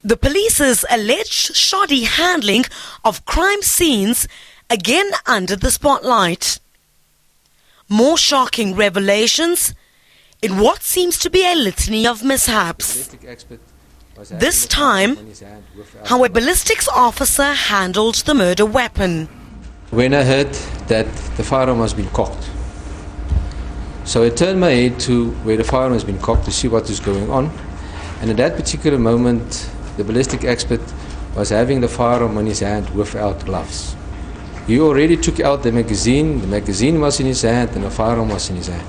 The police's alleged shoddy handling of crime scenes again under the spotlight. More shocking revelations in what seems to be a litany of mishaps. This time, how a ballistics officer handled the murder weapon. When I heard that the firearm has been cocked, so I turned my head to where the firearm has been cocked to see what is going on, and at that particular moment the ballistic expert was having the firearm in his hand without gloves. He already took out the magazine was in his hand and the firearm was in his hand.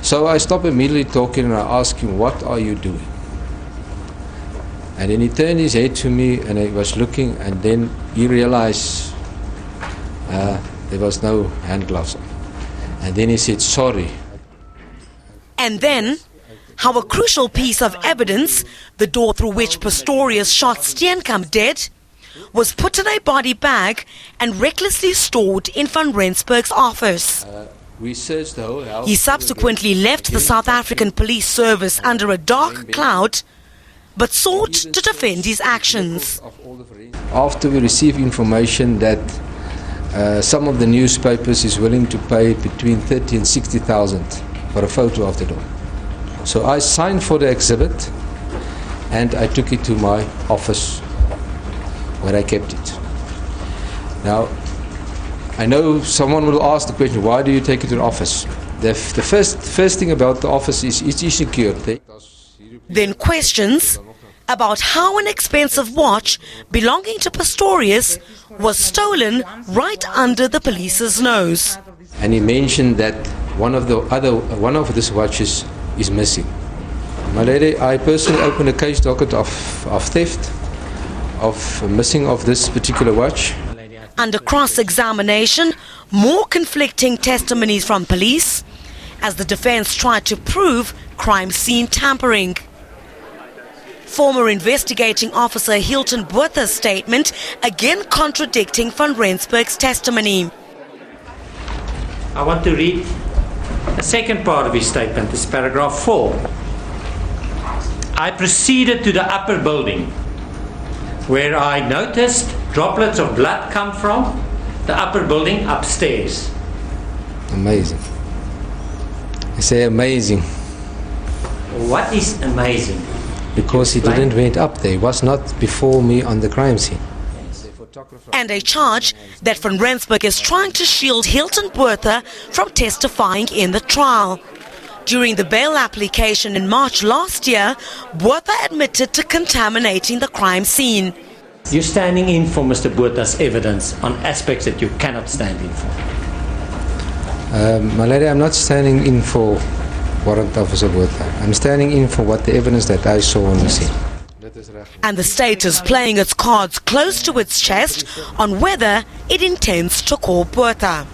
So I stopped immediately talking and I asked him, "What are you doing?" And then he turned his head to me and he was looking, and then he realized there was no hand gloves on. And then he said, "Sorry." And then, how a crucial piece of evidence, the door through which Pistorius shot Steenkamp dead, was put in a body bag and recklessly stored in Van Rensburg's office. We searched the whole house. He subsequently left the South African Police Service under a dark cloud, but sought to defend his actions. After we received information that some of the newspapers is willing to pay between 30 and 60,000 for a photo of the door. So I signed for the exhibit and I took it to my office where I kept it. Now, I know someone will ask the question, why do you take it to the office? The first thing about the office is it is secured. Then questions about how an expensive watch belonging to Pistorius was stolen right under the police's nose. And he mentioned that one of these watches is missing. My lady, I personally opened a case docket of theft, of missing of this particular watch. Under cross-examination, more conflicting testimonies from police as the defense tried to prove crime scene tampering. Former investigating officer Hilton Botha's statement again contradicting Van Rensburg's testimony. I want to read the second part of his statement, this paragraph 4. I proceeded to the upper building where I noticed droplets of blood come from the upper building upstairs. Amazing. I say amazing. What is amazing? Because he didn't went up there. He was not before me on the crime scene. And a charge that Van Rensburg is trying to shield Hilton Botha from testifying in the trial. During the bail application in March last year, Botha admitted to contaminating the crime scene. You're standing in for Mr. Botha's evidence on aspects that you cannot stand in for. My lady, I'm not standing in for Warrant Officer Botha. I'm standing in for what the evidence that I saw on the scene. And the state is playing its cards close to its chest on whether it intends to call Botha.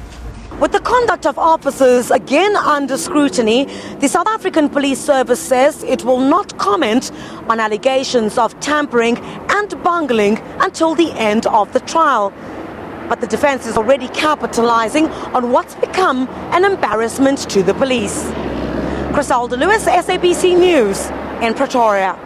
With the conduct of officers again under scrutiny, the South African Police Service says it will not comment on allegations of tampering and bungling until the end of the trial. But the defense is already capitalizing on what's become an embarrassment to the police. Griselda Lewis, SABC News in Pretoria.